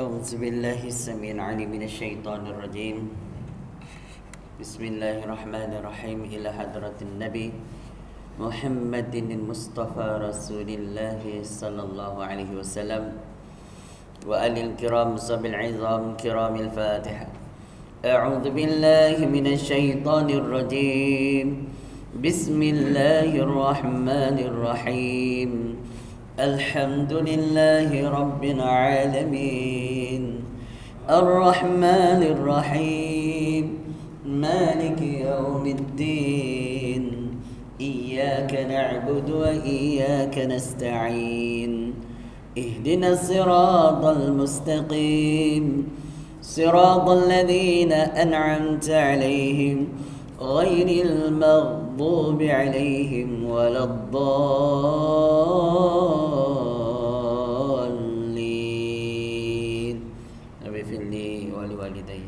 أعوذ بالله السميع العليم من الشيطان الرجيم. بسم الله الرحمن الرحيم. إلى حضرة النبي محمد المصطفى رسول الله صلى الله عليه وسلم وآل الكرام صحب العظام كرام الفاتحة. أعوذ بالله من الشيطان الرجيم. بسم الله الرحمن الرحيم. الحمد لله رب العالمين الرحمن الرحيم مالك يوم الدين إياك نعبد وإياك نستعين اهدنا الصراط المستقيم صراط الذين أنعمت عليهم غير المغضوب عليهم ولا الضالين. ربي اغفر لي ولوالدي.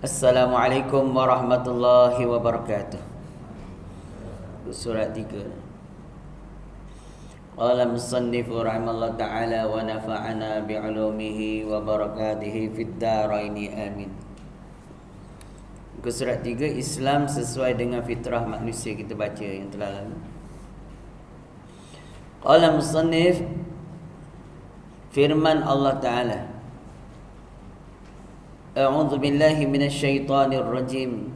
السلام عليكم ورحمة الله وبركاته. Surah 3. Qala musannif rahimahullah ta'ala wa nafa'ana bi'ulumihi wa barakatihi fid dharaini amin. Muka surat 3, Islam sesuai dengan fitrah manusia, kita baca yang telah lalu. Qala musannif, firman Allah Ta'ala, A'udzu billahi minasy syaithanir rajim.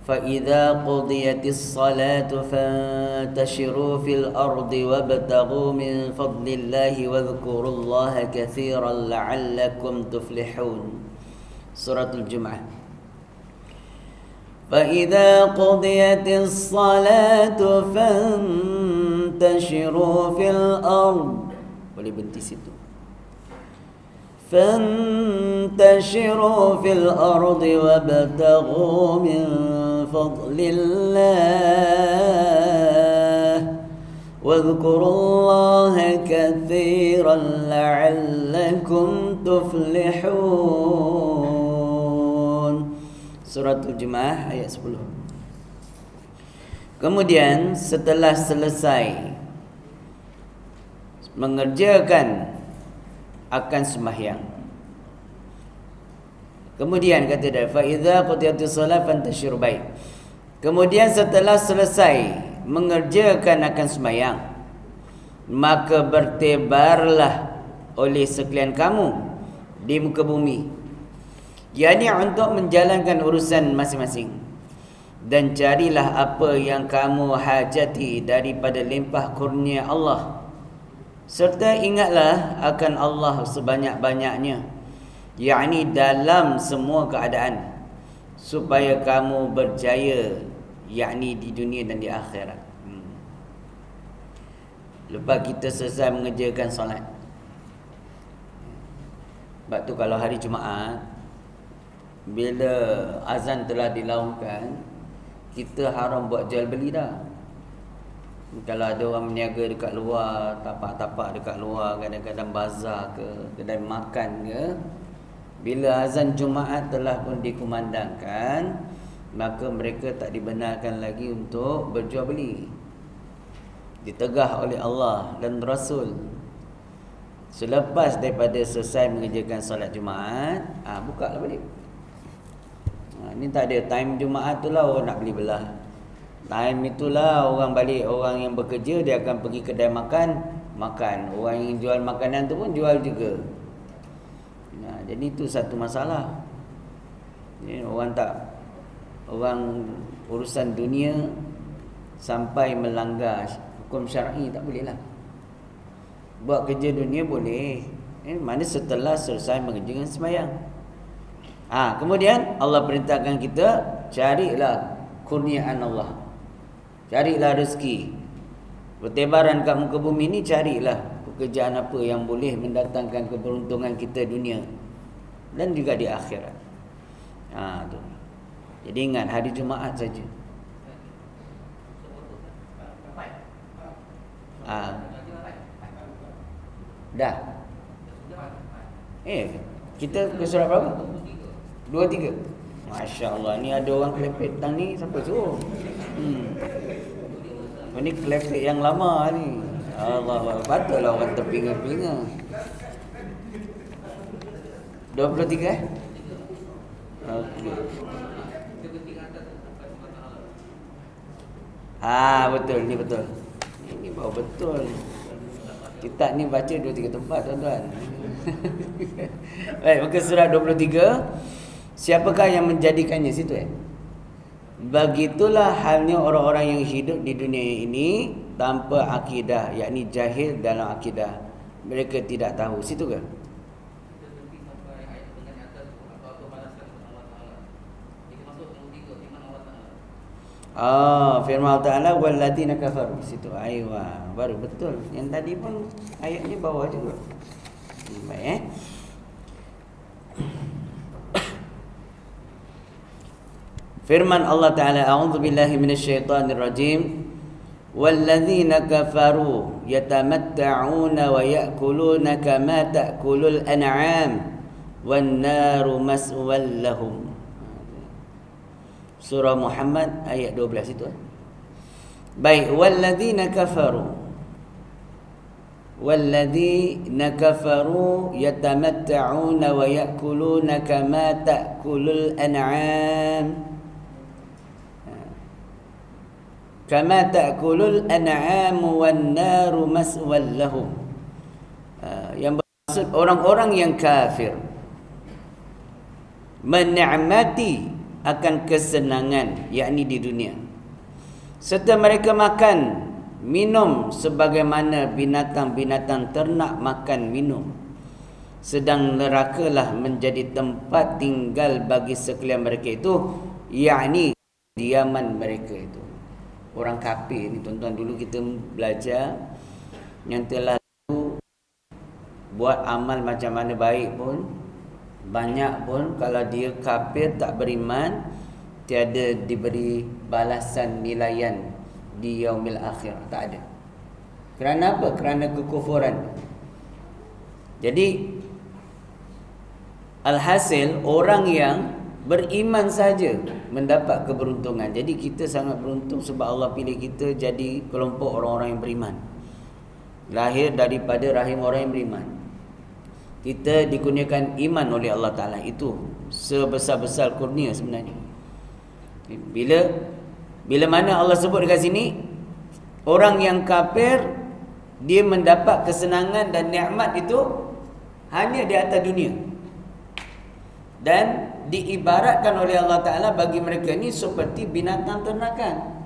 Fa idza qudiyatis salatu fantashiru fil ardi wabtaghu min fadlillahi wadhkurullaha katsiran la'allakum tuflihun. Suratul Jumu'ah. فإذا قضيت الصلاة فانتشروا في الأرض. Boleh berhenti situ. فانتشروا في الأرض وابتغوا من فضل الله واذكروا الله كثيرا لعلكم تفلحون. Suratul Jumu'ah ayat 10. Kemudian setelah selesai mengerjakan akan sembahyang, kemudian kata dia fa idza qudiyatis shalah fantashiru baik. Kemudian setelah selesai mengerjakan akan sembahyang, maka bertebarlah oleh sekalian kamu di muka bumi, yakni untuk menjalankan urusan masing-masing, dan carilah apa yang kamu hajati daripada limpah kurnia Allah, serta ingatlah akan Allah sebanyak-banyaknya, yakni dalam semua keadaan, supaya kamu berjaya, yakni di dunia dan di akhirat. Lepas kita selesai mengerjakan solat, sebab tu kalau hari Jumaat bila azan telah dilaungkan, kita haram buat jual beli dah. Kalau ada orang berniaga dekat luar, tapak-tapak dekat luar, kadang-kadang bazar ke, kedai makan ke, bila azan Jumaat telah pun dikumandangkan, maka mereka tak dibenarkan lagi untuk berjual beli. Ditegah oleh Allah dan Rasul. Selepas daripada selesai mengerjakan solat Jumaat, buka lah balik. Ni tak ada time Jumaat tu lah orang nak beli belah. Time itulah orang balik, orang yang bekerja dia akan pergi kedai makan. Orang yang jual makanan tu pun jual juga. Jadi itu satu masalah. Orang urusan dunia sampai melanggar hukum syar'i tak boleh lah. Buat kerja dunia boleh, mana setelah selesai mengerjakan sembahyang. Kemudian Allah perintahkan kita carilah kurniaan Allah. Carilah rezeki. Bertebaran kat muka bumi ni, carilah pekerjaan apa yang boleh mendatangkan keberuntungan kita dunia dan juga di akhirat. Tu. Jadi ingat hari Jumaat saja. Dah. Kita ke surat berapa? 23. Masya-Allah, ni ada orang klepet tang ni, siapa suruh? Ini klepet yang lama ni. Allah, patutlah orang terpinga-pinga. 23 Okey. Betul, ni betul. Ini baru betul. Kitab ni baca 2-3 tempat, tuan-tuan. Baik, muka surat 23. Siapakah yang menjadikannya situ Begitulah halnya orang-orang yang hidup di dunia ini tanpa akidah, yakni jahil dalam akidah. Mereka tidak tahu. Situ ke? Firman Allah Ta'ala walladzina kafaru. Situ baru betul. Yang tadi pun ayat ni bawah juga. Baik Firman Allah Ta'ala, a'udzu billahi minasyaitonir rajim. Walladzina kafaru yatamatta'una wa ya'kuluna kama ta'kulul an'am wan naru maswal lahum. Surah Muhammad ayat 12 itu. Baik, walladzina kafaru yatamatta'una wa ya'kuluna kama ta'kulul an'am. Kama ta'kulul an'am wan naru maswal lahum. Yang bermaksud orang-orang yang kafir menikmati akan kesenangan, yakni di dunia, serta mereka makan minum sebagaimana binatang-binatang ternak makan minum, sedang nerakalah menjadi tempat tinggal bagi sekalian mereka itu, yakni diaman mereka itu. Orang kafir ni, tuan-tuan, dulu kita belajar yang telah buat amal macam mana baik pun, banyak pun, kalau dia kafir tak beriman, tiada diberi balasan nilaian di yaumil akhir. Tak ada. Kerana apa? Kerana kekufuran. Jadi alhasil orang yang beriman saja mendapat keberuntungan. Jadi kita sangat beruntung sebab Allah pilih kita jadi kelompok orang-orang yang beriman. Lahir daripada rahim orang yang beriman. Kita dikurniakan iman oleh Allah Ta'ala. Itu sebesar-besar kurnia sebenarnya. Bila mana Allah sebut dekat sini, orang yang kafir, dia mendapat kesenangan dan nikmat itu hanya di atas dunia. Dan diibaratkan oleh Allah Ta'ala bagi mereka ni seperti binatang ternakan.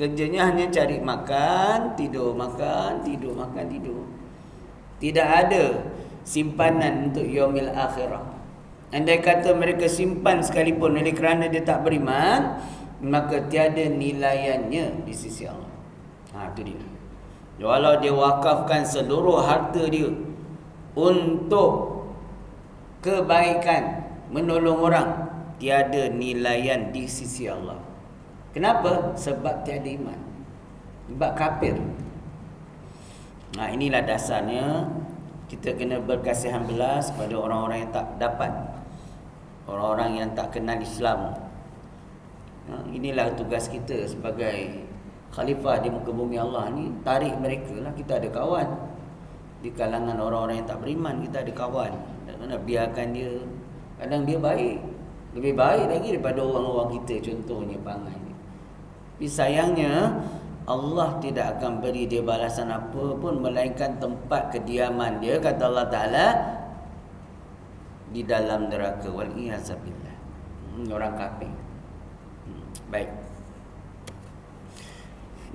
Kerjanya hanya cari makan, tidur, makan, tidur, makan, tidur. Tidak ada simpanan untuk yaumil akhirah. Andai kata mereka simpan sekalipun oleh kerana dia tak beriman, maka tiada nilaiannya di sisi Allah. Itu dia. Walau dia wakafkan seluruh harta dia untuk kebaikan, menolong orang, tiada nilaian di sisi Allah. Kenapa? Sebab tiada iman. Sebab kafir. Nah, inilah dasarnya kita kena berkasihan belas pada orang-orang yang tak dapat, orang-orang yang tak kenal Islam. Inilah tugas kita sebagai khalifah di muka bumi Allah ni, tarik mereka lah. Kita ada kawan di kalangan orang-orang yang tak beriman, kita ada kawan. Dan biarkan dia, kadang dia baik, lebih baik lagi daripada orang-orang kita, contohnya Pangai ni. Tapi sayangnya Allah tidak akan beri dia balasan apa pun melainkan tempat kediaman dia, kata Allah Ta'ala, di dalam neraka. Wal-iyazabillah. Orang kafir. Baik.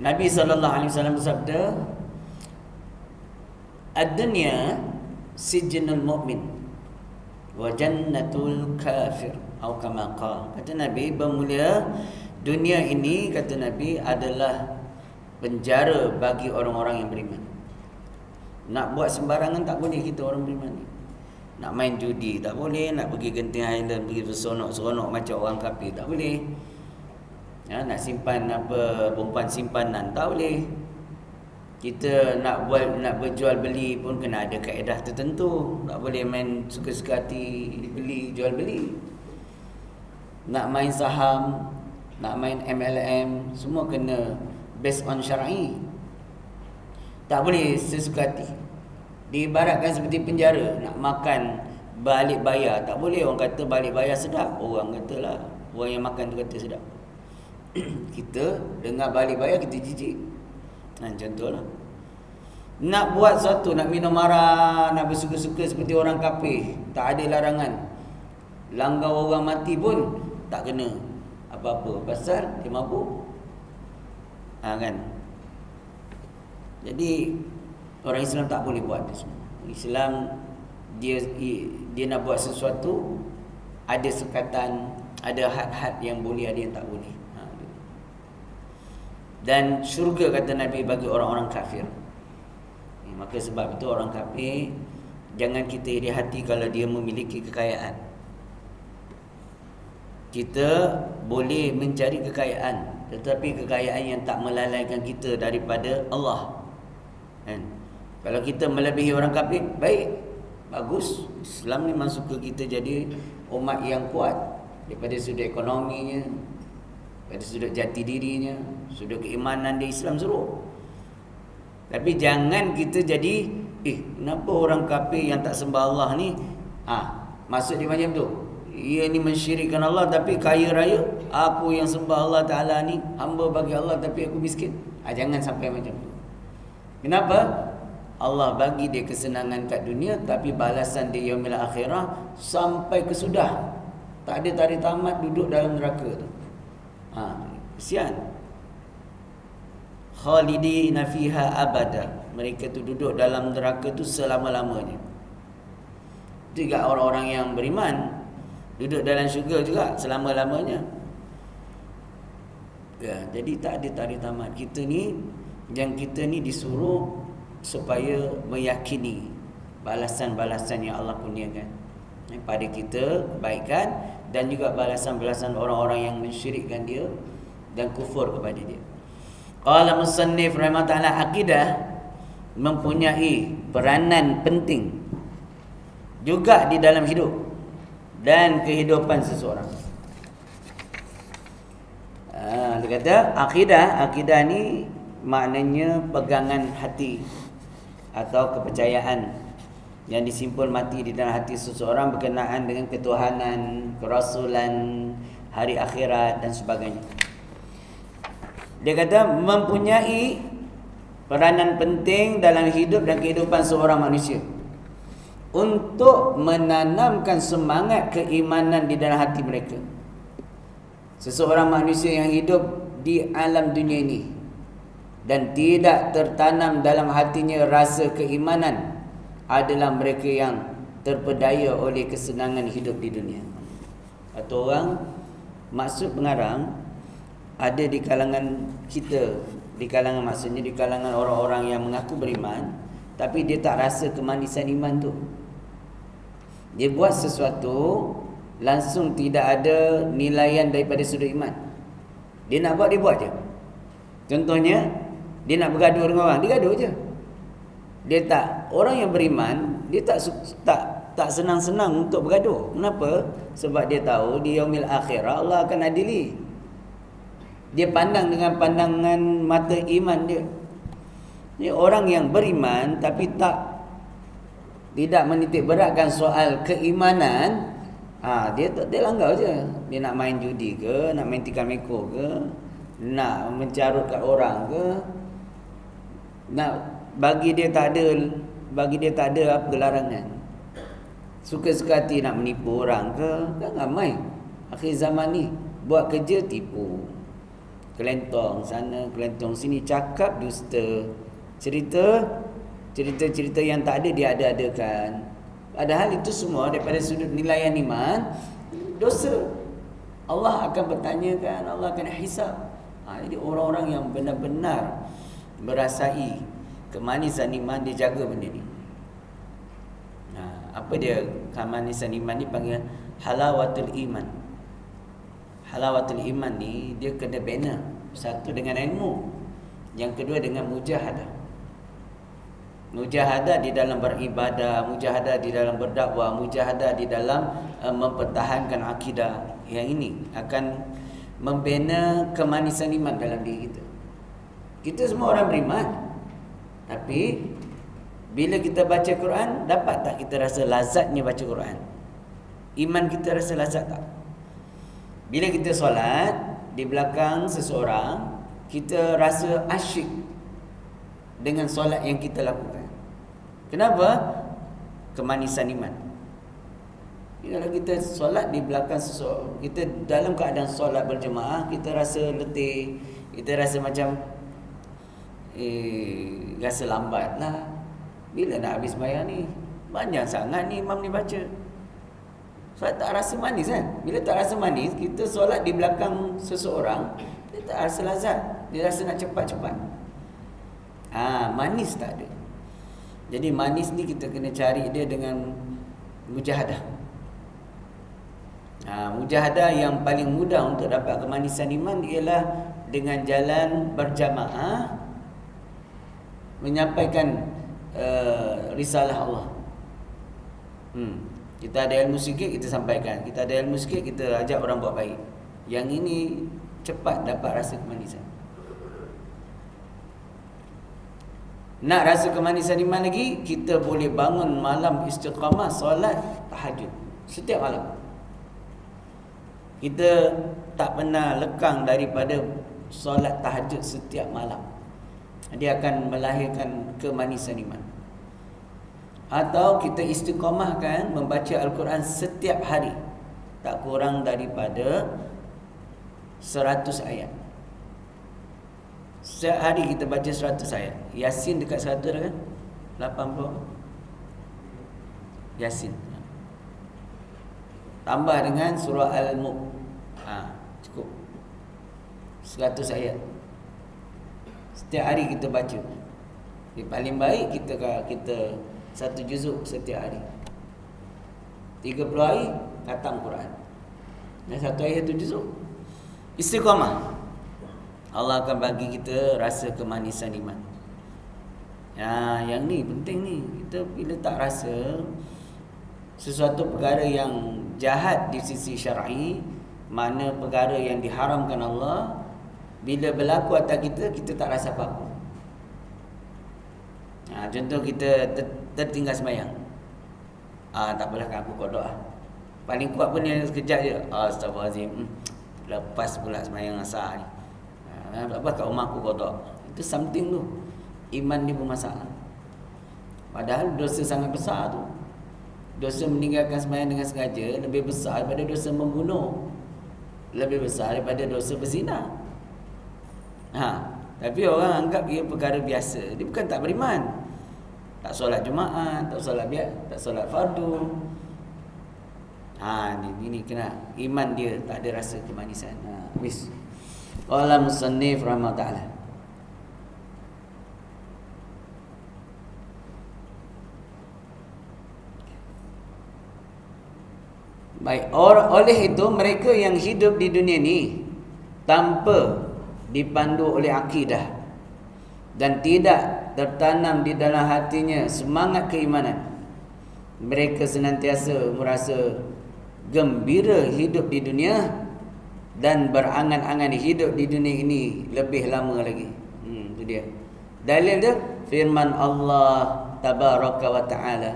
Nabi SAW bersabda, ad-dunya sijnul mu'min wa jannatul kafir, atau kama qala. Kata Nabi, bermula dunia ini, kata Nabi, adalah penjara bagi orang-orang yang beriman. Nak buat sembarangan tak boleh kita orang beriman ni. Nak main judi tak boleh, nak pergi Genting Highland, pergi bersonok-sonok macam orang kafir tak boleh. Nak simpan perempuan simpanan tak boleh. Kita nak berjual beli pun kena ada kaedah tertentu. Tak boleh main suka-suka hati beli jual beli. Nak main saham, nak main MLM, semua kena based on syar'i. Tak boleh sesuka hati. Diibaratkan seperti penjara. Nak makan balik bayar tak boleh. Orang kata balik bayar sedap, orang katalah, orang yang makan tu kata sedap. Kita dengar balik bayar kita jijik. Contohlah, nak buat sesuatu, nak minum arak, nak bersuka-suka seperti orang kafir, tak ada larangan. Langgar orang mati pun tak kena apa-apa, pasal dia mabuk. Kan? Jadi orang Islam tak boleh buat itu semua. Islam dia nak buat sesuatu, ada sekatan, ada had-had yang boleh, ada yang tak boleh. Dan syurga, kata Nabi, bagi orang-orang kafir. Maka sebab itu orang kafir, jangan kita iri hati kalau dia memiliki kekayaan. Kita boleh mencari kekayaan, tetapi kekayaan yang tak melalaikan kita daripada Allah. Kalau kita melebihi orang kafir, baik, bagus. Islam ni memang suka kita jadi umat yang kuat daripada sudut ekonominya, daripada sudut jati dirinya, sudut keimanan dia, Islam suruh. Tapi jangan kita jadi, kenapa orang kafir yang tak sembah Allah ni, maksud dia macam tu, ia ni mensyirikkan Allah tapi kaya raya. Aku yang sembah Allah Ta'ala ni, hamba bagi Allah tapi aku miskin. Jangan sampai macam tu. Kenapa? Allah bagi dia kesenangan kat dunia, tapi balasan dia yaumil akhirah sampai kesudah. Tak ada tarik tamat duduk dalam neraka tu. Kesian. Khalidina fiha abada. Mereka tu duduk dalam neraka tu selama-lamanya. Juga orang-orang yang beriman duduk dalam syurga juga selama-lamanya. Jadi tak ada tarik tamat. Kita ni disuruh supaya meyakini balasan-balasan yang Allah kurniakan pada kita, kebaikan, dan juga balasan-balasan orang-orang yang mensyirikkan dia dan kufur kepada dia. Qala musannif rahimahullah ta'ala, akidah mempunyai peranan penting juga di dalam hidup dan kehidupan seseorang. Dia kata akidah ni maknanya pegangan hati atau kepercayaan yang disimpul mati di dalam hati seseorang berkenaan dengan ketuhanan, kerasulan, hari akhirat dan sebagainya. Dia kata mempunyai peranan penting dalam hidup dan kehidupan seorang manusia untuk menanamkan semangat keimanan di dalam hati mereka. Seseorang manusia yang hidup di alam dunia ini dan tidak tertanam dalam hatinya rasa keimanan adalah mereka yang terpedaya oleh kesenangan hidup di dunia. Atau orang, maksud pengarang, ada di kalangan kita, di kalangan maksudnya di kalangan orang-orang yang mengaku beriman, tapi dia tak rasa kemanisan iman tu. Dia buat sesuatu langsung tidak ada nilaian daripada sudut iman. Dia nak buat, dia buat je. Contohnya, Dia nak bergaduh dengan orang, dia gaduh je. Dia tak, orang yang beriman, dia tak senang-senang untuk bergaduh. Kenapa? Sebab dia tahu di yaumil akhirah Allah akan adili. Dia pandang dengan pandangan mata iman dia. Ni orang yang beriman tapi tidak menitik beratkan soal keimanan, dia langgar je. Dia nak main judi ke, nak main tikar meko ke, nak mencarut kat orang ke, nak bagi dia tak ada apa larangan. Suka-suka hati nak menipu orang ke, kan ramai akhir zaman ni buat kerja tipu, kelentong sana kelentong sini, cakap dusta, cerita yang tak ada dia ada-adakan. Padahal itu semua daripada sudut nilaian iman dosa. Allah akan bertanyakan, Allah akan hisab. Jadi orang-orang yang benar-benar merasai kemanisan iman, dia jaga benda ni. Apa dia kemanisan iman ni? Panggil halawatul iman. Halawatul iman ni dia kena bina. Satu dengan ilmu, yang kedua dengan mujahadah. Mujahadah di dalam beribadah, mujahadah di dalam berdakwah, mujahadah di dalam mempertahankan akidah. Yang ini akan membina kemanisan iman dalam diri kita. Kita semua orang beriman, tapi bila kita baca Quran, dapat tak kita rasa lazatnya baca Quran? Iman kita rasa lazat tak? Bila kita solat di belakang seseorang, kita rasa asyik dengan solat yang kita lakukan. Kenapa? Kemanisan iman. Kalau kita solat di belakang seseorang, kita dalam keadaan solat berjemaah, kita rasa letih, kita rasa macam rasa lambat lah. Bila nak habis sembahyang ni? Panjang sangat ni imam ni baca. Solat tak rasa manis kan? Bila tak rasa manis, kita solat di belakang seseorang, dia tak rasa lazat. Dia rasa nak cepat-cepat. Manis tak ada. Jadi manis ni kita kena cari dia dengan mujahadah. Mujahadah yang paling mudah untuk dapat kemanisan iman ialah dengan jalan berjamaah, menyampaikan risalah Allah. Kita ada ilmu sikit, kita sampaikan. Kita ada ilmu sikit, kita ajak orang buat baik. Yang ini cepat dapat rasa kemanisan. Nak rasa kemanisan iman lagi, kita boleh bangun malam istiqamah solat tahajud setiap malam. Kita tak pernah lekang daripada solat tahajud setiap malam. Dia akan melahirkan kemanisan iman. Atau kita istiqamahkan membaca Al-Quran setiap hari, tak kurang daripada 100 ayat. Setiap hari kita baca 100 ayat. Yasin dekat 100 dah kan? 80 Yasin. Tambah dengan surah Al-Mulk. Cukup 100 ayat. Setiap hari kita baca. Paling baik kita satu juzuk setiap hari. 30 hari khatam Quran. Dan satu ayat tu juzuk. Istiqamah. Allah akan bagi kita rasa kemanisan iman. Yang ni penting ni. Kita bila tak rasa sesuatu perkara yang jahat di sisi syar'i, mana perkara yang diharamkan Allah, bila berlaku atas kita, kita tak rasa apa-apa. Contoh kita tertinggal sembahyang. Tak apalah, aku qada lah. Paling kuat pun dia sekejap je. Astagfirullahalazim. Lepas pula sembahyang asar ni. Tak apa, kat rumah aku qada. Itu something tu. Iman dia bermasalah. Padahal dosa sangat besar tu. Dosa meninggalkan sembahyang dengan sengaja lebih besar daripada dosa membunuh. Lebih besar daripada dosa berzina. Tapi orang anggap ia perkara biasa. Dia bukan tak beriman. Tak solat Jumaat, tak solat fardu. Ini kena iman dia tak ada rasa kemanisan. Habis. Qala musannif rahimahullah ta'ala. Baik, oleh itu mereka yang hidup di dunia ni tanpa dipandu oleh akidah, dan tidak tertanam di dalam hatinya semangat keimanan, mereka senantiasa merasa gembira hidup di dunia dan berangan-angan hidup di dunia ini lebih lama lagi. Itu dia. Dalil dia firman Allah tabaraka wa taala,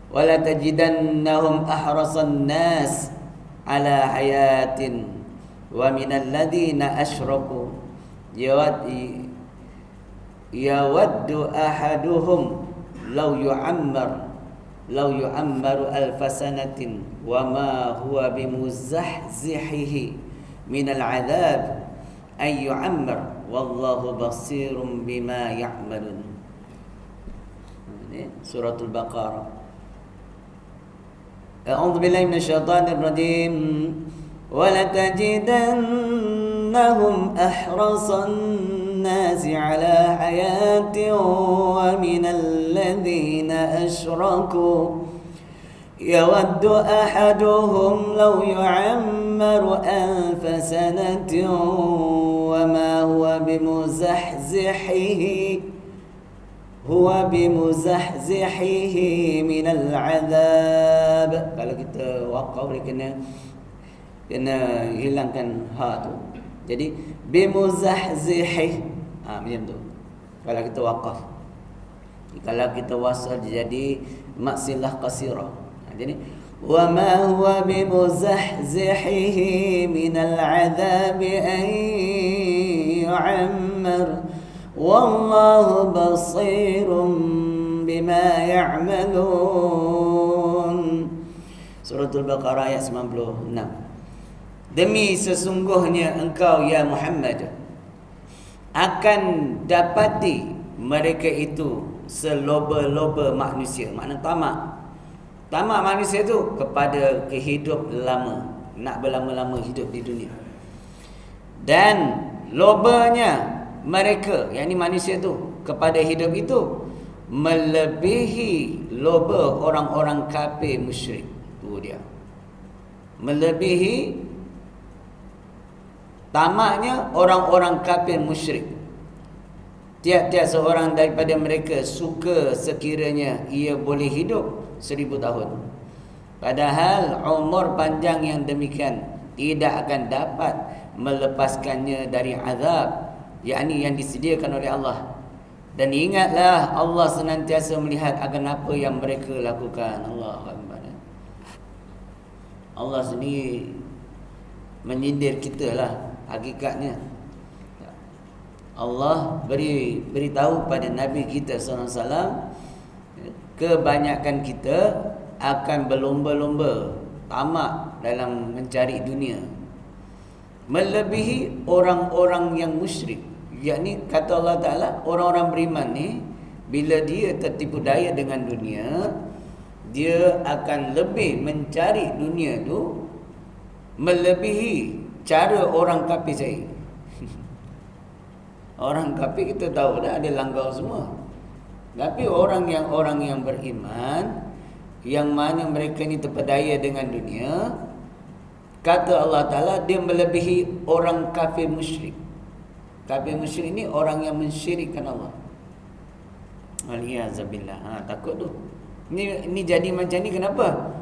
wala tajidannahum ahrasan nas ala hayatin wa minal ladina asyraku yawaddu ahaduhum law yu'ammaru alfasanatin wa ma huwa bimuzahzihihi minal adhab ay yu'ammar wallahu basirun bima ya'malun. Suratul Baqarah. A'udzu billahi minasyaitonir rajim. وَلَتَجِدَنَّهُمْ أَحْرَصَ النَّاسِ عَلَى حَيَاةٍ وَمِنَ الَّذِينَ أَشْرَكُوا يَوَدُّ أَحَدُهُمْ لَوْ يُعَمَّرُ أَلْفَ سَنَةٍ وَمَا هُوَ بِمُزَحْزِحِهِ مِنَ الْعَذَابِ. Kalau kita waqaf boleh kena hilangkan ha tu. Jadi bimuzahzihih. Macam tu. Kalau kita waqaf. Kalau kita wasal jadi maksilah qasirah. Jadi wa ma huwa bimuzahzihihi minal adzabi an yu'ammar wallahu basirun bima ya'malun. Suratul Baqarah ayat 96. Demi sesungguhnya engkau ya Muhammad akan dapati mereka itu seloba-loba manusia. Makna tamak. Tamak manusia itu kepada kehidup lama, nak berlama-lama hidup di dunia. Dan lobanya mereka, yakni manusia itu kepada hidup itu melebihi loba orang-orang kafir musyrik. Itu dia. Melebihi tamaknya orang-orang kafir musyrik. Tiap-tiap seorang daripada mereka suka sekiranya ia boleh hidup 1000 tahun. Padahal umur panjang yang demikian tidak akan dapat melepaskannya dari azab, yakni yang disediakan oleh Allah. Dan ingatlah Allah senantiasa melihat akan apa yang mereka lakukan. Allahu Akbar. Allah sendiri menyindir kita lah. Hakikatnya Allah beritahu pada Nabi kita SAW, kebanyakan kita akan berlomba-lomba tamak dalam mencari dunia melebihi orang-orang yang musyrik. Yakni kata Allah Ta'ala, orang-orang beriman ni bila dia tertipu daya dengan dunia, dia akan lebih mencari dunia tu melebihi cara orang kafir saya. Orang kafir kita tahu dah ada langgau semua. Tapi orang yang beriman, yang mana mereka ni terpedaya dengan dunia, kata Allah Ta'ala dia melebihi orang kafir musyrik. Kafir musyrik ni orang yang mensyirikkan Allah. Waliyazabillah. Takut tu. Ini jadi macam ni kenapa?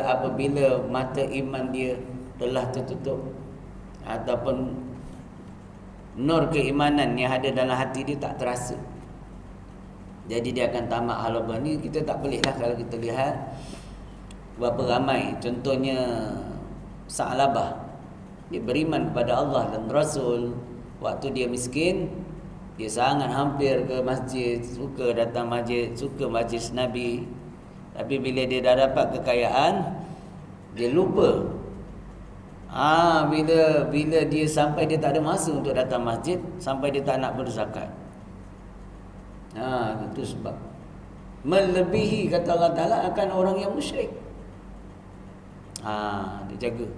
Apabila mata iman dia telah tertutup ataupun nur keimanan yang ada dalam hati dia tak terasa, jadi dia akan tamak halaba. Ni kita tak bolehlah kalau kita lihat berapa ramai, contohnya Sa'labah, dia beriman kepada Allah dan Rasul. Waktu dia miskin, dia sangat hampir ke masjid, suka datang masjid, suka majlis Nabi. Tapi bila dia dah dapat kekayaan, dia lupa. Bila dia sampai dia tak ada masa untuk datang masjid, sampai dia tak nak berzakat. Itu sebab melebihi kata Allah Ta'ala akan orang yang musyrik. Dia jaga.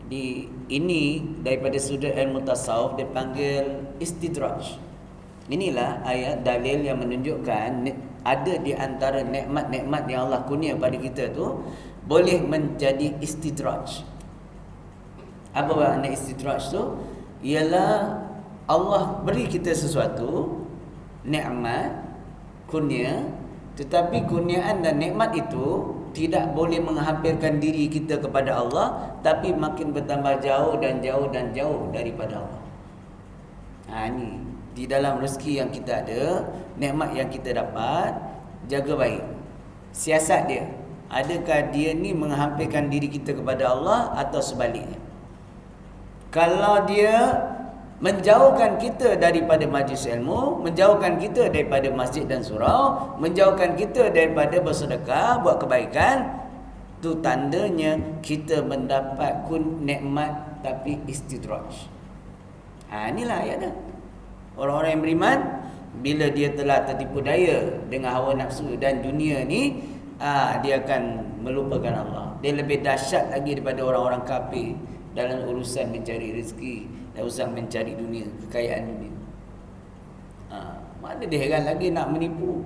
Jadi ini daripada sudut ilmu tasawuf dipanggil istidraj. Inilah ayat dalil yang menunjukkan ada di antara nikmat-nikmat yang Allah kurnia pada kita tu boleh menjadi istidraj. Apa makna istidraj tu? Ialah Allah beri kita sesuatu, nikmat, kurnia, tetapi kurniaan dan nikmat itu tidak boleh menghampirkan diri kita kepada Allah, tapi makin bertambah jauh dan jauh dan jauh daripada Allah. Ini di dalam rezeki yang kita ada, nikmat yang kita dapat, jaga baik. Siasat dia, adakah dia ni menghampirkan diri kita kepada Allah atau sebaliknya? Kalau dia menjauhkan kita daripada majlis ilmu, menjauhkan kita daripada masjid dan surau, menjauhkan kita daripada bersedekah, buat kebaikan, tu tandanya kita mendapat nikmat tapi istidraj. Inilah ayatnya. Orang-orang yang beriman, bila dia telah tertipu daya dengan hawa nafsu dan dunia ni, dia akan melupakan Allah. Dia lebih dahsyat lagi daripada orang-orang kafir dalam urusan mencari rezeki dan urusan mencari dunia, kekayaan dunia. Mana dia heran lagi nak menipu,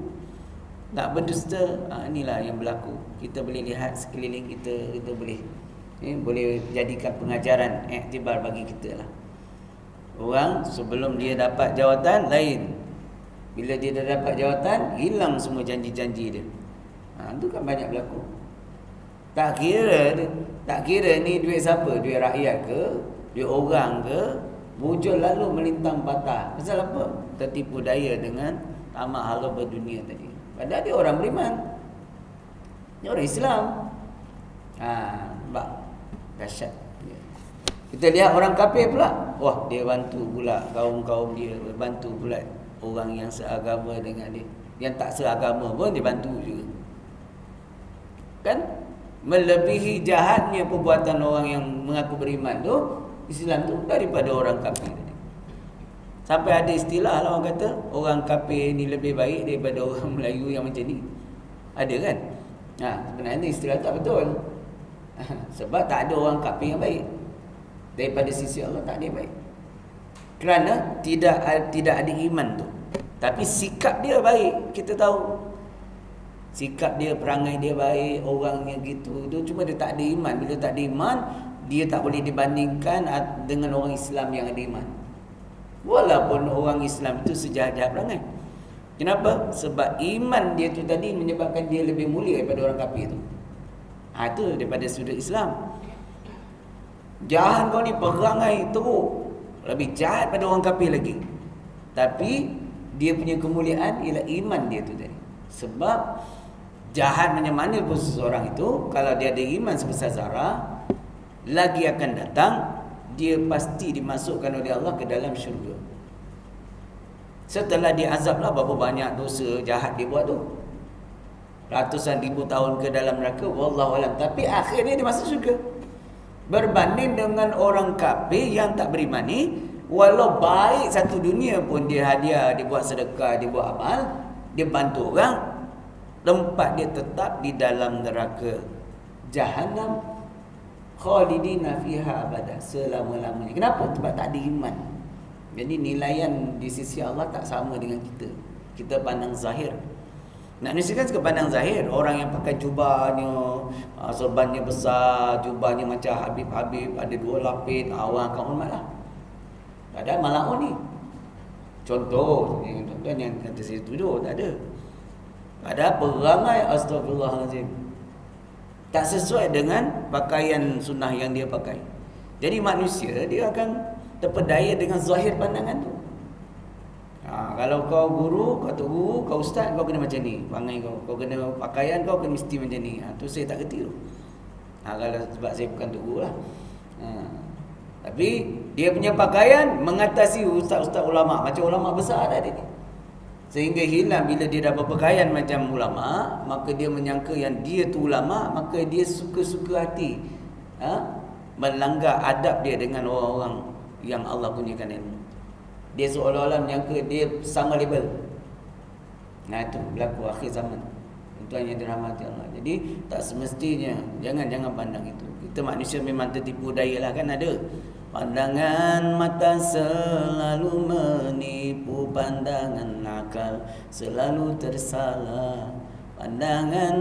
nak berdusta. Inilah yang berlaku. Kita boleh lihat sekeliling kita, kita boleh jadikan pengajaran, iktibar bagi kita lah. Orang sebelum dia dapat jawatan lain, bila dia dah dapat jawatan, hilang semua janji-janji dia. Itu kan banyak berlaku. Tak kira ni duit siapa, duit rakyat ke, duit orang ke, bujur lalu melintang patah. Pasal apa? Tertipu daya dengan tamak hala berdunia tadi. Padahal dia orang beriman, dia orang Islam. Nampak dahsyat. Kita lihat orang kafir pula, wah dia bantu pula kaum-kaum dia, bantu pula orang yang seagama dengan dia. Yang tak seagama pun dia bantu juga. Kan? Melebihi jahatnya perbuatan orang yang mengaku beriman tu, Islam tu, daripada orang kafir tadi. Sampai ada istilah lah orang kata, orang kafir ni lebih baik daripada orang Melayu yang macam ni. Ada kan? Sebenarnya istilah tak betul. Sebab tak ada orang kafir yang baik. Daripada sisi Allah tak ada yang baik. Kerana tidak ada iman tu. Tapi sikap dia baik, kita tahu. Sikap dia, perangai dia baik, orangnya gitu. Tu cuma dia tak ada iman. Bila tak ada iman, dia tak boleh dibandingkan dengan orang Islam yang ada iman. Walaupun orang Islam itu sejahat-jahat perangai. Kenapa? Sebab iman dia tu tadi menyebabkan dia lebih mulia daripada orang kafir tu. Itu daripada sudut Islam. Jahat kau ni perangai teruk, lebih jahat pada orang kafir lagi. Tapi dia punya kemuliaan ialah iman dia tu tadi. Sebab jahat macam mana pun seseorang itu, kalau dia ada iman sebesar zarah, lagi akan datang, dia pasti dimasukkan oleh Allah ke dalam syurga. Setelah dia azablah berapa banyak dosa jahat dia buat tu, ratusan ribu tahun ke dalam neraka, wallahu alam. Tapi akhirnya dia masuk syurga. Berbanding dengan orang kafir yang tak beriman ni, walau baik satu dunia pun, dia hadiah, dia buat sedekah, dia buat amal, dia bantu orang, tempat dia tetap di dalam neraka Jahannam, khalidina fiha abada, selama-lamanya. Kenapa? Sebab tak ada iman. Jadi nilaian di sisi Allah tak sama dengan kita. Kita pandang zahir. Nak nasikan sekadar pandang zahir. Orang yang pakai jubahnya, sorbannya besar, jubahnya macam Habib-Habib, ada 2 lapis, orang akan hormat lah. Tak ada malaun ni. Contoh yang kata saya tuduh, tak ada. Ada perangai astagfirullahalazim, tak sesuai dengan pakaian sunnah yang dia pakai. Jadi manusia dia akan terpedaya dengan zahir pandangan tu. Kalau kau guru, kau tok guru, kau ustaz, kau kena macam ni. Perangai kau kena pakaian kau kena mesti macam ni. Tu saya tak kerti tu. Kalau sebab saya bukan tok guru lah. Tapi dia punya pakaian mengatasi ustaz-ustaz ulama, macam ulama besar dah dia ni. Sehingga hilang bila dia dah berpakaian macam ulama, maka dia menyangka yang dia tu ulama, maka dia suka-suka hati melanggar adab dia dengan orang-orang yang Allah kurniakan ilmu. Dia seolah-olah menyangka dia sama level. Itu berlaku akhir zaman. Tuan yang dirahmati Allah. Jadi tak semestinya, jangan pandang itu. Kita manusia memang tertipu daya lah, kan ada. Pandangan mata selalu menipu, pandangan akal selalu tersalah. Pandangan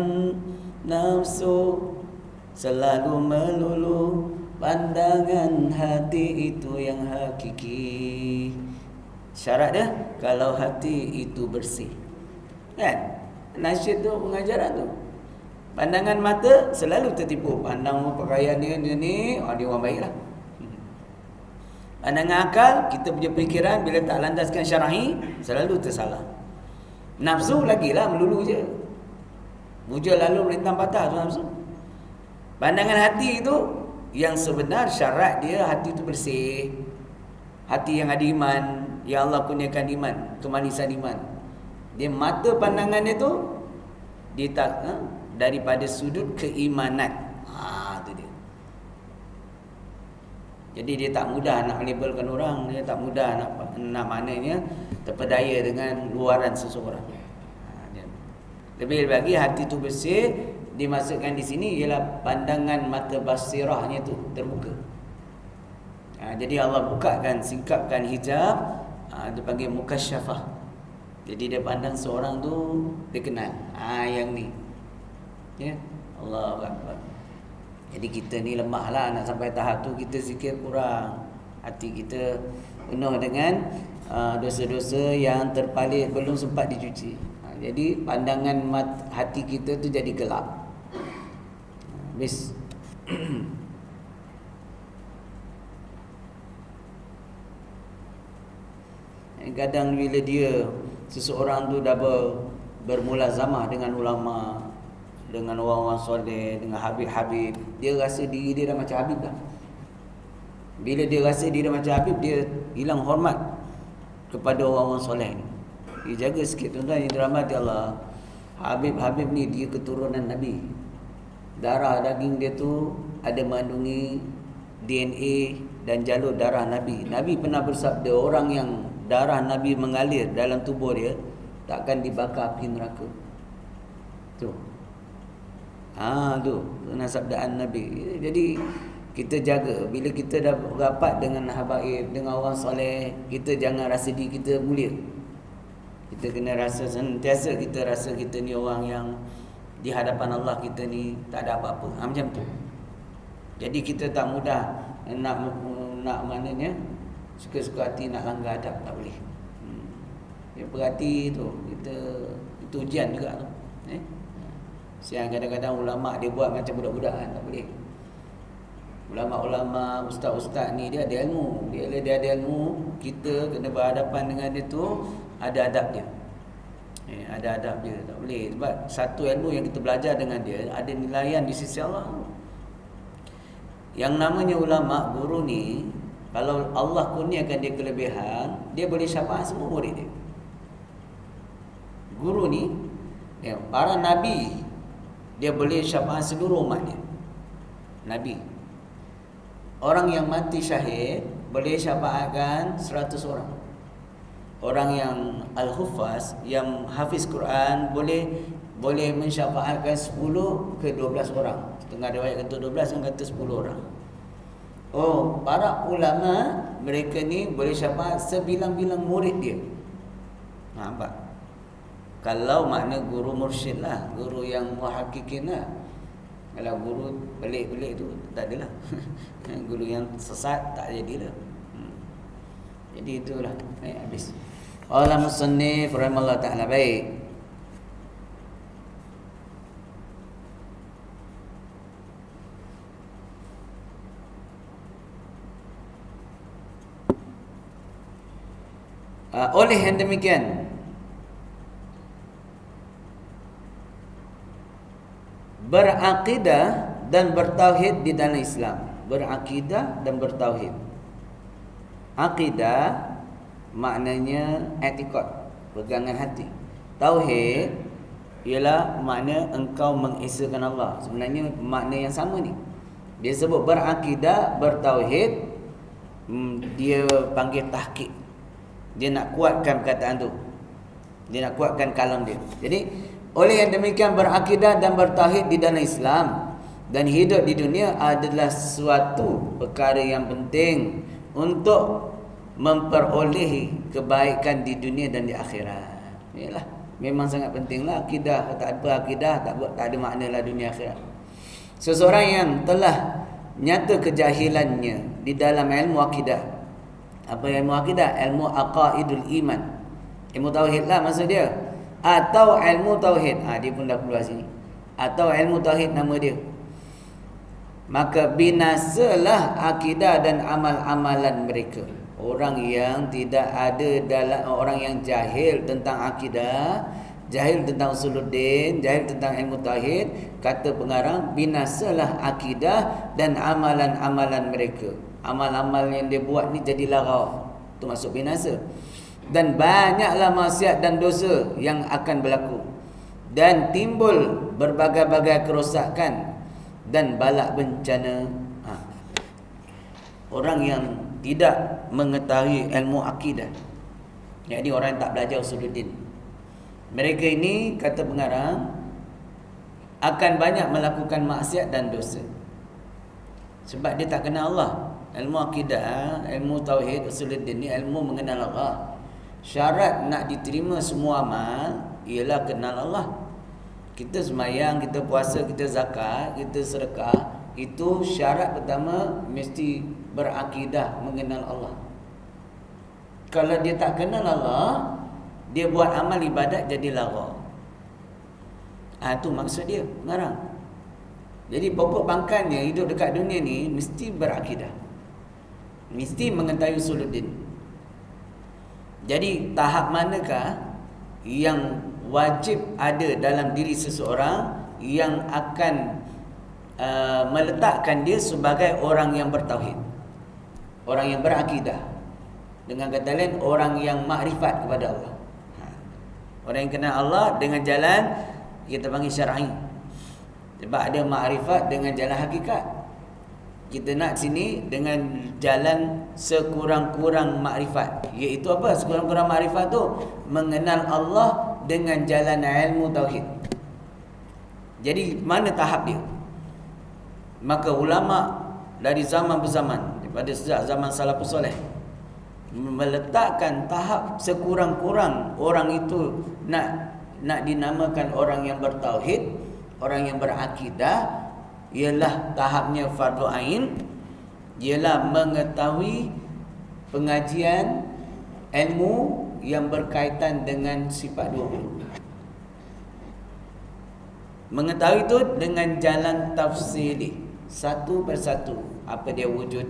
nafsu selalu melulu, pandangan hati itu yang hakiki. Syarat dia kalau hati itu bersih. Kan? Nasyid tu pengajaran tu. Pandangan mata selalu tertipu. Pandang pakaian dia ni, dia orang baiklah. Pandangan akal, kita punya fikiran bila tak landaskan syar'i selalu tersalah. Nafsu lagilah melulu je. Bujur lalu melintang patah tu nafsu. Pandangan hati itu yang sebenar syarat dia hati itu bersih. Hati yang ada iman, yang Allah kurniakan iman, kemanisan iman. Dia mata pandangan dia tu dia tak daripada sudut keimanan. Tu dia. Jadi dia tak mudah nak labelkan orang, dia tak mudah nak maknanya terpedaya dengan luaran seseorang. Lebih lagi hati tu bersih, dimaksudkan di sini ialah pandangan mata basirahnya tu terbuka. Jadi Allah bukakan, singkapkan hijab, dia panggil mukasyafah. Jadi dia pandang seorang tu dia kenal. Yang ni. Ya. Allahu Akbar. Jadi kita ni lemahlah nak sampai tahap tu, kita zikir kurang. Hati kita penuh dengan dosa-dosa yang terpalit belum sempat dicuci. Jadi pandangan hati kita tu jadi gelap. Habis. Kadang bila dia seseorang tu dah bermulazamah dengan ulama, dengan orang-orang soleh, dengan habib-habib, dia rasa diri dia dah macam habib dah. Bila dia rasa diri dia macam habib, dia hilang hormat kepada orang-orang soleh ni. Dia jaga sikit tuan-tuan yang dirahmati Allah. Habib-habib ni dia keturunan Nabi. Darah daging dia tu ada mengandungi DNA dan jalur darah Nabi. Nabi pernah bersabda, orang yang darah Nabi mengalir dalam tubuh dia takkan dibakar api neraka. Tu. Tu pernah sabdaan Nabi. Jadi kita jaga bila kita dah rapat dengan habaib, dengan orang soleh, kita jangan rasa diri kita mulia. Kita kena rasa sentiasa kita rasa kita ni orang yang di hadapan Allah kita ni tak ada apa-apa. Macam tu. Jadi kita tak mudah nak maknanya suka-suka hati nak langgar adab, tak boleh. Dia perhati tu, itu ujian juga tu. Siang kadang-kadang ulama dia buat macam budak-budak kan, tak boleh. Ulama-ulama, ustaz-ustaz ni dia ada ilmu. Dia ada ilmu, kita kena berhadapan dengan dia tu ada adab dia. Ada adab dia, tak boleh. Sebab satu ilmu yang kita belajar dengan dia ada nilaian di sisi Allah. Yang namanya ulama, guru ni, kalau Allah kurniakan dia kelebihan, dia boleh syafaat semua murid dia. Guru ni, para nabi, dia boleh syafaat seluruh umat dia. Nabi. Orang yang mati syahid boleh syafaatkan 100 orang. Orang yang al-huffaz, yang hafiz Quran, boleh mensyafaatkan 10 ke 12 orang. Setengah riwayat kata 12, yang kata 10 orang. Para ulama, mereka ni boleh syafaat sebilang-bilang murid dia. Nampak? Kalau makna guru mursyid lah, guru yang muhakkikin lah. Kalau guru pelik-pelik tu tak adalah. Guru yang sesat tak jadilah. Jadi itulah. Habis. Allah musannif rahimahullah ta'ala. Baik. Oleh yang demikian, berakidah dan bertauhid di dalam Islam. Berakidah dan bertauhid. Akidah maknanya i'tiqad, pegangan hati. Tauhid ialah makna engkau mengesakan Allah. Sebenarnya makna yang sama ni. Dia sebut berakidah, bertauhid, dia panggil tahqiq. Dia nak kuatkan perkataan tu. Dia nak kuatkan kalam dia. Jadi oleh yang demikian, berakidah dan bertauhid di dalam Islam dan hidup di dunia adalah suatu perkara yang penting untuk memperolehi kebaikan di dunia dan di akhirat. Yalah, memang sangat pentinglah akidah. Tak ada akidah, tak ada maknalah dunia akhirat. Seseorang yang telah nyata kejahilannya di dalam ilmu akidah, Apa ilmu akidah? Ilmu aqaidul iman. Ilmu tauhid lah maksud dia. Atau ilmu tauhid. Dia pun dah keluar sini. Atau ilmu tauhid nama dia. Maka binasalah akidah dan amal-amalan mereka. Orang yang tidak ada dalam, orang yang jahil tentang akidah, jahil tentang usuluddin, jahil tentang ilmu tauhid, kata pengarang, binasalah akidah dan amalan-amalan mereka. Amal-amal yang dia buat ni jadi lara. Itu masuk binasa. Dan banyaklah maksiat dan dosa yang akan berlaku. Dan timbul berbagai-bagai kerosakan dan balak bencana. Orang yang tidak mengetahui ilmu akidah, jadi orang yang tak belajar usuluddin, mereka ini kata pengarang akan banyak melakukan maksiat dan dosa. Sebab dia tak kenal Allah. Ilmu akidah, ilmu tauhid, usuluddin ni ilmu mengenal Allah. Syarat nak diterima semua amal ialah kenal Allah. Kita sembahyang, kita puasa, kita zakat, kita sedekah, itu syarat pertama mesti berakidah mengenal Allah. Kalau dia tak kenal Allah, dia buat amal ibadat jadi lara. Itu maksud dia pengarang. Jadi pokok pangkalnya hidup dekat dunia ni mesti berakidah, mesti mengetahui usuluddin. Jadi tahap manakah yang wajib ada dalam diri seseorang yang akan meletakkan dia sebagai orang yang bertauhid, orang yang berakidah. Dengan kata lain, orang yang makrifat kepada Allah. Orang yang kenal Allah dengan jalan kita panggil syar'i. Sebab ada makrifat dengan jalan hakikat. Kita nak sini dengan jalan sekurang-kurang makrifat. Iaitu apa? Sekurang-kurang makrifat tu mengenal Allah dengan jalan ilmu tauhid. Jadi mana tahap dia? Maka ulama dari zaman berzaman, daripada sejak zaman salafus soleh, meletakkan tahap sekurang-kurang orang itu nak dinamakan orang yang bertauhid, orang yang berakidah, ialah tahapnya fardu ain, ialah mengetahui pengajian ilmu yang berkaitan dengan sifat 20. Mengetahui itu dengan jalan tafsiri, satu persatu. Apa dia wujud,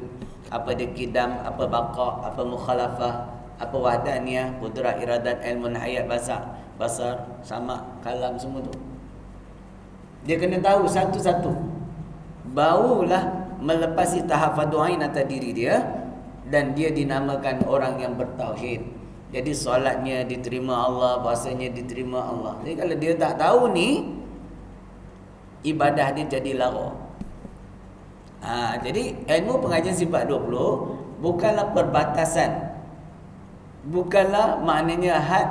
apa dia kidam, apa baqa, apa mukhalafah, apa wahdaniyah, qudrat, iradat, ilmu, hayat, basar, sama, kalam, semua tu dia kena tahu satu-satu. Barulah melepasi tahap fardu ain atas diri dia, dan dia dinamakan orang yang bertauhid. Jadi solatnya diterima Allah, puasanya diterima Allah. Jadi kalau dia tak tahu ni, ibadah dia jadi lara. Jadi ilmu pengajian sifat 20 bukanlah perbatasan, bukanlah maknanya had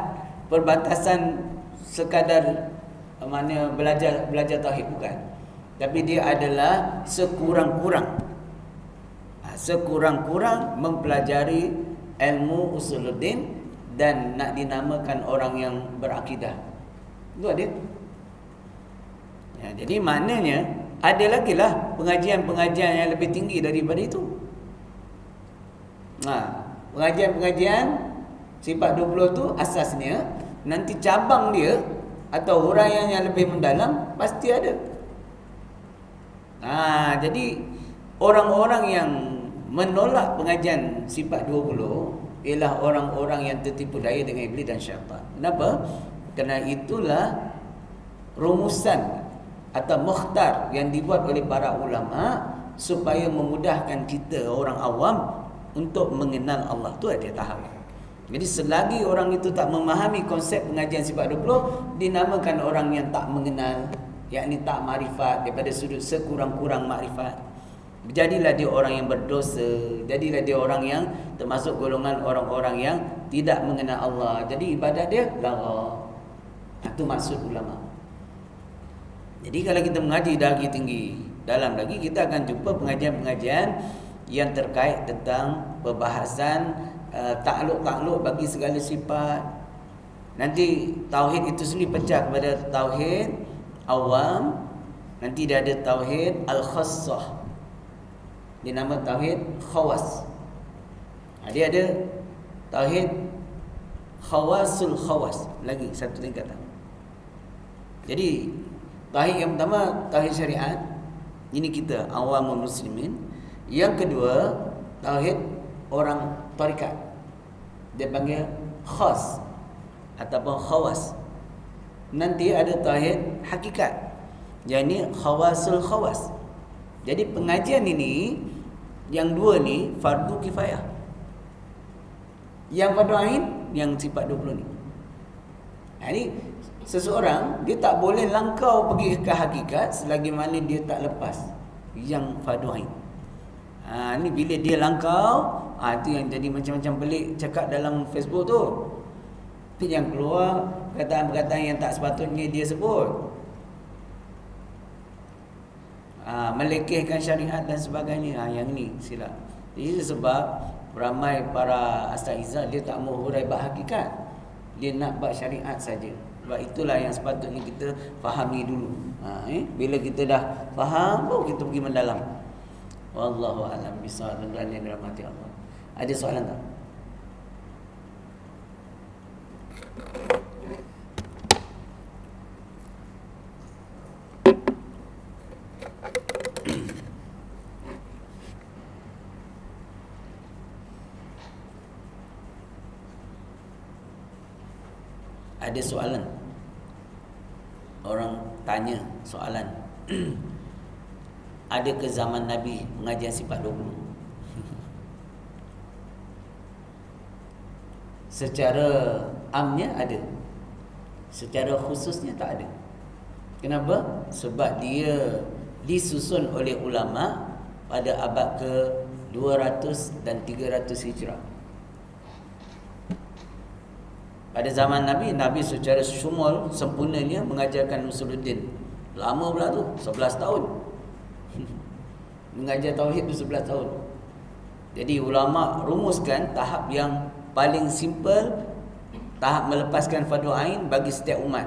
perbatasan sekadar mana belajar tauhid, bukan. Tapi dia adalah sekurang-kurang mempelajari ilmu usuluddin dan nak dinamakan orang yang berakidah. Itu ada. Jadi maknanya ada lagi lah pengajian-pengajian yang lebih tinggi daripada itu. Pengajian-pengajian sifat 20 tu asasnya, nanti cabang dia atau huraian yang lebih mendalam pasti ada. Jadi orang-orang yang menolak pengajian sifat 20 ialah orang-orang yang tertipu daya dengan iblis dan syaitan. Kenapa? Kerana itulah rumusan atau mukhtar yang dibuat oleh para ulama supaya memudahkan kita orang awam untuk mengenal Allah. Tu ada tahap. Jadi selagi orang itu tak memahami konsep pengajian sifat 20, dinamakan orang yang tak mengenal, yakni tak makrifat, daripada sudut sekurang-kurang makrifat. Jadilah dia orang yang berdosa, jadilah dia orang yang termasuk golongan orang-orang yang tidak mengenal Allah. Jadi ibadat dia lara. Itu maksud ulama. Jadi kalau kita mengaji lagi tinggi dalam lagi, kita akan jumpa pengajian-pengajian yang terkait tentang perbahasan takluk-takluk bagi segala sifat. Nanti tauhid itu sendiri pecah kepada tauhid awam, nanti dia ada tauhid al-khassah, dia nama tauhid khawas. Dia ada tauhid khawasul khawas, lagi satu tingkatan. Jadi tauhid yang pertama tauhid syariat, ini kita awam muslimin. Yang kedua tauhid orang tarikat, dia panggil khas ataupun khawas. Nanti ada tauhid hakikat, yang ini khawasul khawas. Jadi pengajian ini, yang dua ni fardu kifayah. Yang fardu ain yang sifat 20 ni. Ini seseorang dia tak boleh langkau pergi ke hakikat selagi mana dia tak lepas yang fardu ain. Ni bila dia langkau, itu yang jadi macam-macam pelik cakap dalam Facebook tu. Itu yang keluar perkataan-perkataan yang tak sepatutnya dia sebut. Melekehkan syariat dan sebagainya. Yang ni silap. Jadi sebab ramai para astagizah dia tak mau hurai bab hakikat, dia nak bab syariat saja. Sebab itulah yang sepatutnya kita fahami dulu. Bila kita dah faham, baru kita pergi mendalam. Wallahu a'lam bishawab. Dan yang dirahmati Allah. Ada soalan tak? Ada soalan. Orang tanya soalan. Ada ke zaman Nabi pengajian sifat 20? Secara amnya ada, secara khususnya tak ada. Kenapa? Sebab dia disusun oleh ulama pada abad ke-200 dan 300 Hijrah. Pada zaman Nabi, Nabi secara syumul sempurnanya mengajarkan usuluddin. Lama pula tu, 11 tahun. Mengajar tauhid tu 11 tahun. Jadi ulama rumuskan tahap yang paling simple, tahap melepaskan fardu ain bagi setiap umat.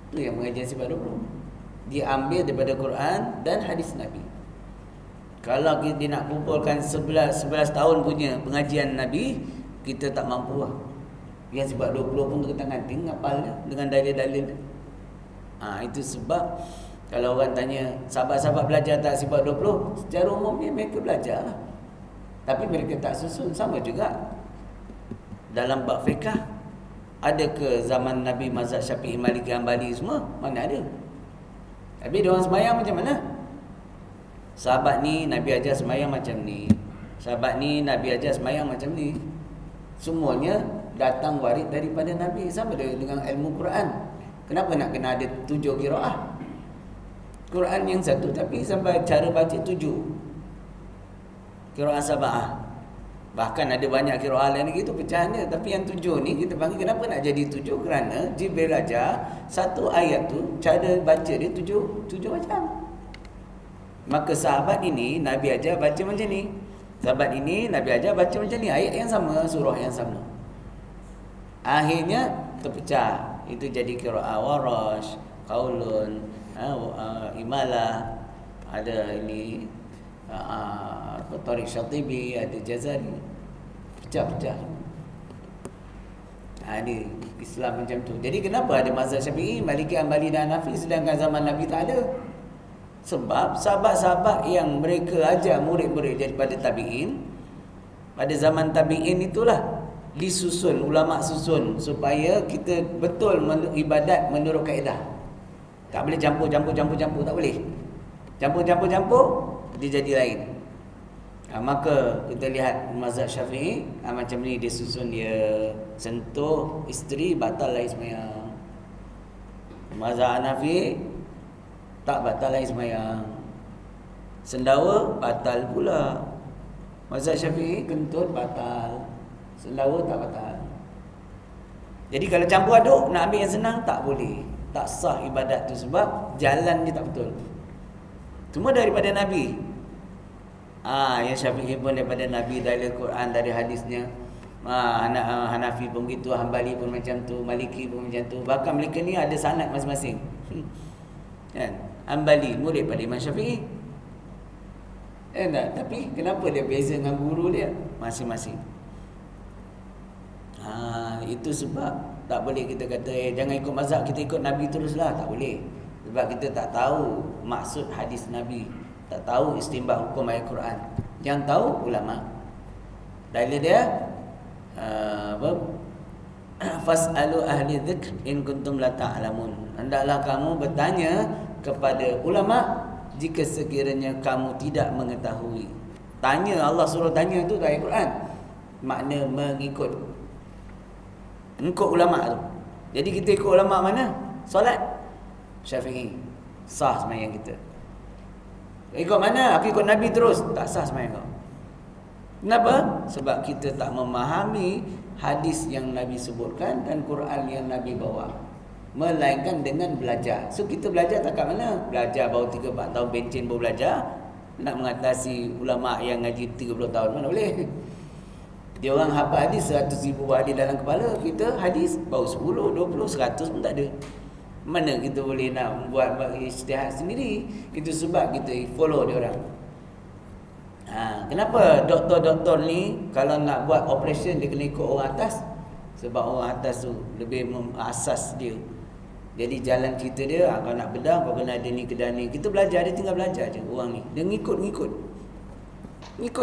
Itu yang mengajar sifat 20. Dia ambil daripada Quran dan hadis Nabi. Kalau kita nak kumpulkan 11 tahun punya pengajian Nabi, kita tak mampu lah. Yang sifat 20 pun tergantung ngapal dengan dalil-dalil. Itu sebab kalau orang tanya sahabat-sahabat belajar tak sifat 20, secara umumnya mereka belajar lah. Tapi mereka tak susun. Sama juga dalam bab fiqh. Ada ke zaman Nabi mazhab Syafi'i, Maliki, Hanbali semua? Mana ada. Tapi diorang sembahyang macam mana? Sahabat ni Nabi ajar sembahyang macam ni, sahabat ni Nabi ajar sembahyang macam ni. Semuanya datang warid daripada Nabi. Sama dengan ilmu Quran. Kenapa nak kena ada 7 qiraah? Quran yang satu tapi sampai cara baca 7 qiraah sab'ah. Bahkan ada banyak qiraah lain lagi tu pecahan dia. Tapi yang 7 ni kita panggil, kenapa nak jadi 7? Kerana Jibril ajar satu ayat tu, cara baca dia 7 macam. Maka sahabat ini Nabi ajar baca macam ni, sahabat ini Nabi ajar baca macam ni. Ayat yang sama, surah yang sama. Akhirnya terpecah. Itu jadi qiraah Warash, Qaulun, Imalah, ada ini Tariq Syatibi, ada Jazari. Pecah-pecah. Ini Islam macam tu. Jadi kenapa ada mazhab Syafi'i, Maliki, Hanbali dan Hanafi sedangkan zaman Nabi tak ada? Sebab sahabat-sahabat yang mereka ajar murid-murid daripada tabi'in, pada zaman tabi'in itulah disusun, ulama susun supaya kita betul ibadat menurut kaedah. Tak boleh campur, tak boleh. Campur, dia jadi lain. Maka kita lihat mazhab Syafi'i macam ni, dia susun, dia sentuh isteri batal lah sembahyang. Mazhab Hanafi tak batal lah sembahyang. Sendawa batal pula. Mazhab Syafi'i kentut batal, sendawa tak batal. Jadi kalau campur aduk nak ambil yang senang tak boleh. Tak sah ibadat tu sebab jalan dia tak betul. Semua daripada Nabi. Yang Syafi'i pun daripada Nabi, dari Quran, dari hadisnya. Hanafi pun begitu, Hanbali pun macam tu, Maliki pun macam tu. Bahkan mereka ni ada sanad masing-masing. Kan? Hanbali murid pada Imam Syafi'i. Tapi kenapa dia beza dengan guru dia? Masing-masing. Itu sebab tak boleh kita kata jangan ikut mazhab, kita ikut Nabi teruslah. Tak boleh. Sebab kita tak tahu maksud hadis Nabi, tak tahu istinbat hukum ayat Quran. Yang tahu ulama. Dalil dia fas'alu ahli dzikr in kuntum la ta'lamun. Hendaklah kamu bertanya kepada ulama jika sekiranya kamu tidak mengetahui. Tanya, Allah suruh tanya tu ayat Quran. Makna mengikut ulama tu. Jadi kita ikut ulama mana? Solat Syafi'i, sah sembahyang kita. Ikut mana? Aku ikut Nabi terus, tak sah sembahyang kau. Kenapa? Sebab kita tak memahami hadis yang Nabi sebutkan dan Quran yang Nabi bawa, melainkan dengan belajar. So kita belajar tak kat mana? Belajar baru 3-4 tahun pencen baru belajar. Nak mengatasi ulama yang ngaji 30 tahun mana boleh. Dia orang hafal hadis 100,000 hadis dalam kepala, kita hadis baru 10, 20, 100 pun tak ada. Mana kita boleh nak buat ijtihad sendiri? Itu sebab kita follow dia orang. Kenapa doktor-doktor ni kalau nak buat operation dia kena ikut orang atas? Sebab orang atas tu lebih asas dia. Jadi jalan cerita dia, kalau nak bedah kau kena ada ni kedah ni. Kita belajar, dia tinggal belajar je orang ni. Dia ngikut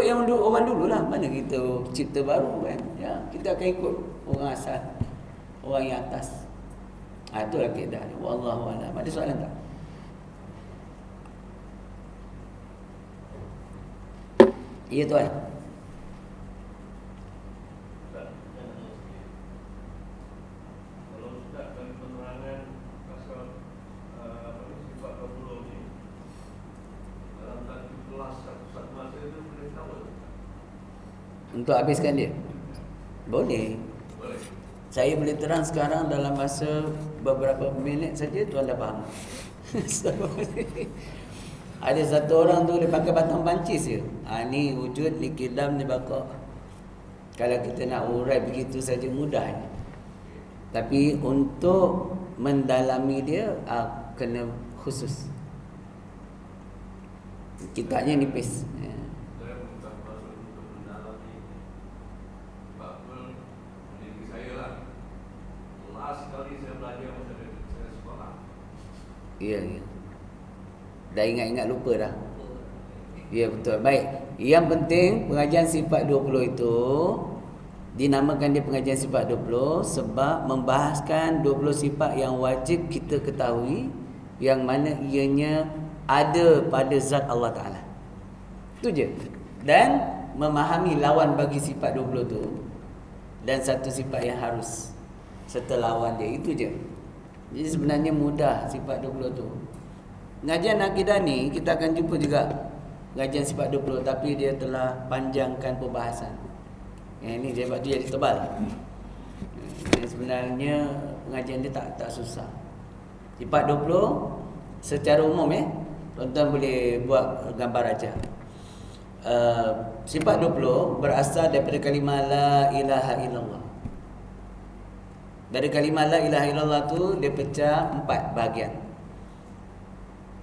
yang orang dulu lah. Mana kita cipta baru kan? Ya, kita akan ikut orang asal, orang yang atas. Itulah kaedah dia. Wallahu a'lam. Ada soalan tak? Ya tuan. Kalau sudah bagi penerangan pasal sifat 20 ni dalam satu kelas satu masa itu boleh tahu untuk habiskan dia? Boleh. Saya boleh terang sekarang dalam masa beberapa minit saja tuan dah faham. Ada satu orang tu dia pakai batang pancis je. Ni wujud, ni kidam, ni bakar. Kalau kita nak urai begitu saja mudah. Tapi untuk mendalami dia kena khusus. Kitabnya nipis. Saya bukan maksud untuk mendalami. Sebab mendidik saya lah. Last kali saya belajar masa saya sekolah. Ya. Dah ingat-ingat lupa dah. Ya betul. Baik. Yang penting pengajian sifat 20 itu dinamakan dia pengajian sifat 20 sebab membahaskan 20 sifat yang wajib kita ketahui, yang mana ianya ada pada zat Allah Ta'ala. Itu je. Dan memahami lawan bagi sifat 20 tu, dan satu sifat yang harus serta lawan dia. Itu je. Jadi sebenarnya mudah sifat 20 tu. Pengajian akidah ni kita akan jumpa juga pengajian sifat 20, tapi dia telah panjangkan perbahasan. Ini sebab tu jadi tebal. Sebenarnya pengajian dia tak susah. Sifat 20 secara umum tuan-tuan boleh buat gambar aja. Sifat 20 berasal daripada kalimah la ilaha illallah. Dari kalimah la ilaha illallah tu dia pecah 4 bahagian.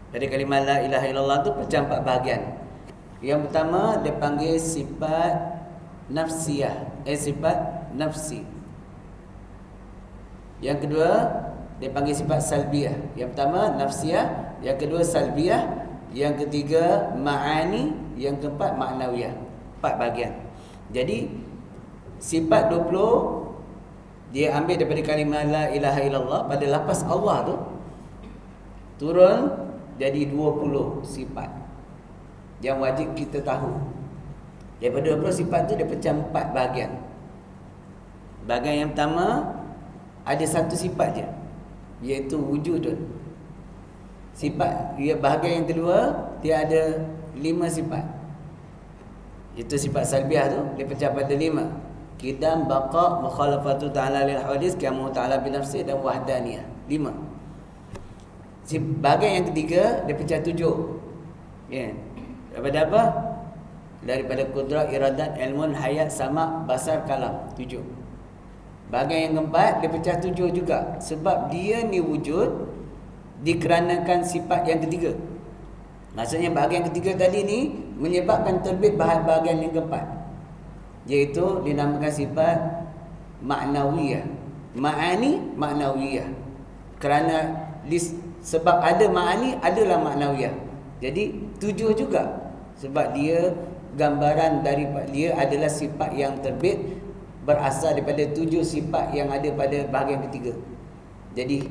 Dari kalimah la ilaha illallah tu pecah 4 bahagian. Yang pertama dia panggil sifat nafsiyah, sifat nafsi. Yang kedua dia panggil sifat salbiyah. Yang pertama nafsiyah, yang kedua salbiyah, yang ketiga ma'ani, yang keempat ma'nawiyah. 4 bahagian. Jadi sifat 20 dia ambil daripada kalimah la ilaha illallah, pada lafaz Allah tu turun jadi 20 sifat yang wajib kita tahu. Daripada 20 sifat tu dia pecah 4 bahagian. Bahagian yang pertama ada satu sifat je, iaitu wujud. Sifat bahagian yang kedua dia ada 5 sifat. Itu sifat salbiah tu dia pecah pada 5. Qidam, baqa, mukhalafatu ta'ala lil hadis, qiyamu ta'ala bi nafsi dan wahdaniyah. 5. Bahagian yang ketiga dia pecah 7. Ya. Daripada apa? Daripada kudrat, iradat, ilmun, hayat, sama, basar, kalam. 7. Bahagian yang keempat dia pecah 7 juga, sebab dia ni wujud dikarenakan sifat yang ketiga. Maksudnya bahagian ketiga tadi ni menyebabkan terbit bahagian yang keempat, iaitu dinamakan sifat ma'nawiyah. Ma'ani ma'nawiyah. Kerana sebab ada ma'ani, adalah ma'nawiyah. Jadi 7 juga. Sebab dia gambaran daripada dia adalah sifat yang terbit berasal daripada 7 sifat yang ada pada bahagian ketiga. Jadi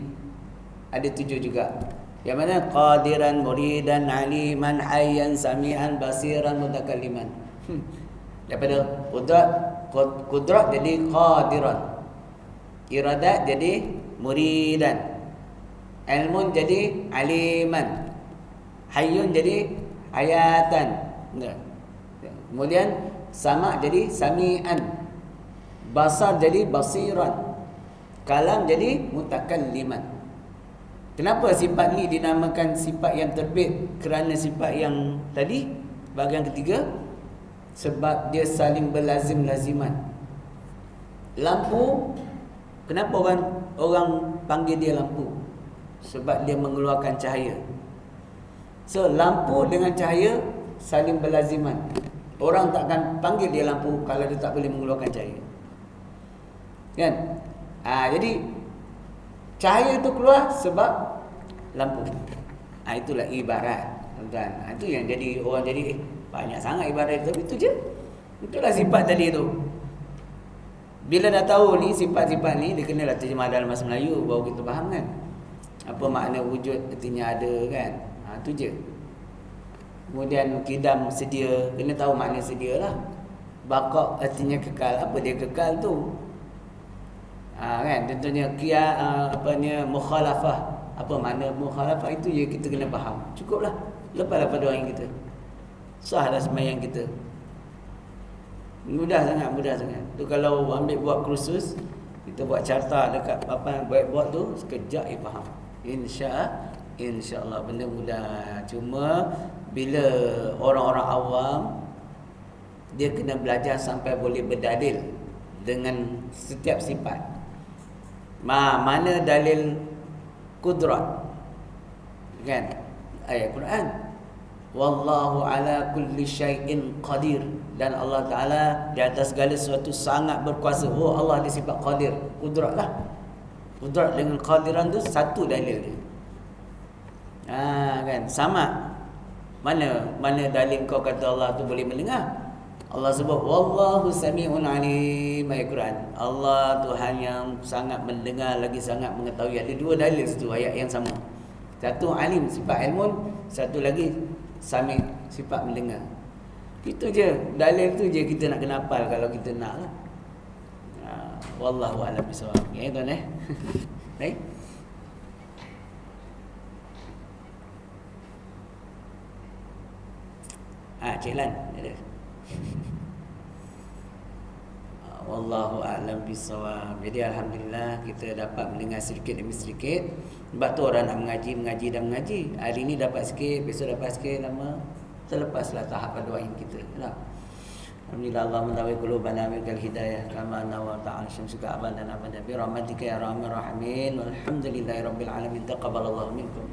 ada 7 juga. Yang mana qadiran, muridan, aliman, hayyan, sami'an, basiran, mutakalliman. Daripada kudrat jadi qadiran. Iradat jadi muridan. Ilmun jadi aliman. Hayyun jadi hayatan. Kemudian sama' jadi sami'an. Basar jadi basiran. Kalam jadi mutakalliman. Kenapa sifat ni dinamakan sifat yang terbit? Kerana sifat yang tadi, bahagian ketiga, sebab dia saling berlazim-laziman. Lampu, kenapa orang panggil dia lampu? Sebab dia mengeluarkan cahaya. So, lampu dengan cahaya saling berlaziman. Orang takkan panggil dia lampu kalau dia tak boleh mengeluarkan cahaya. Kan? Jadi cahaya itu keluar sebab lampu. Itulah ibarat, tuan. Itu yang jadi orang jadi banyak sangat ibarat itu. Itu je. Itulah sifat tadi tu. Bila dah tahu ni sifat-sifat ni, dia kenalah terjemah dalam bahasa Melayu baru kita faham kan. Apa makna wujud, artinya ada kan. Itu je. Kemudian kidam sedia, kena tahu makna sedia lah. Baqa artinya kekal. Apa dia kekal tu? Kan, contohnya mukhalafah. Apa makna mukhalafah? Itu je kita kena faham. Cukuplah. Lepaslah pada orang kita. Sahlah sembahyang kita. Mudah sangat. Tu kalau ambil buat kursus, kita buat carta dekat papan whiteboard tu, sekejap faham. InsyaAllah benda mudah. Cuma bila orang-orang awam, dia kena belajar sampai boleh berdalil dengan setiap sifat. Mana dalil kudrat? Kan? Ayat Quran. Wallahu ala kulli syai'in qadir. Dan Allah Ta'ala di atas segala sesuatu sangat berkuasa. Oh, Allah ada sifat qadir. Kudrat lah. Kudrat dengan qadiran tu satu dalil dia. Kan? Sama. Mana dalil kau kata Allah tu boleh mendengar? Allah sebut wallahu sami'un alim, ayat Quran. Allah Tuhan yang sangat mendengar lagi sangat mengetahui. Ada dua dalil situ ayat yang sama. Satu alim sifat ilmun, satu lagi sami' sifat mendengar. Itu je, dalil tu je kita nak kena hafal kalau kita nak lah. Wallahu a'lam bishawab. Ya tuan Baik. Cik Lan ada. Wallahu a'lam bishawab. Jadi alhamdulillah kita dapat mendengar sedikit demi sedikit. Sebab tu orang nak mengaji dan mengaji. Hari ni dapat sikit, besok dapat sikit, lama terlepaslah tahap doain kita. Nah. Alhamdulillah Allah menawi qulubana min hidayah kama nawa ta'ala syamsuka abadan abadan bi rahmatika ya arhamar rahimin. Walhamdulillahirabbil alamin. Taqabbalallahu minkum.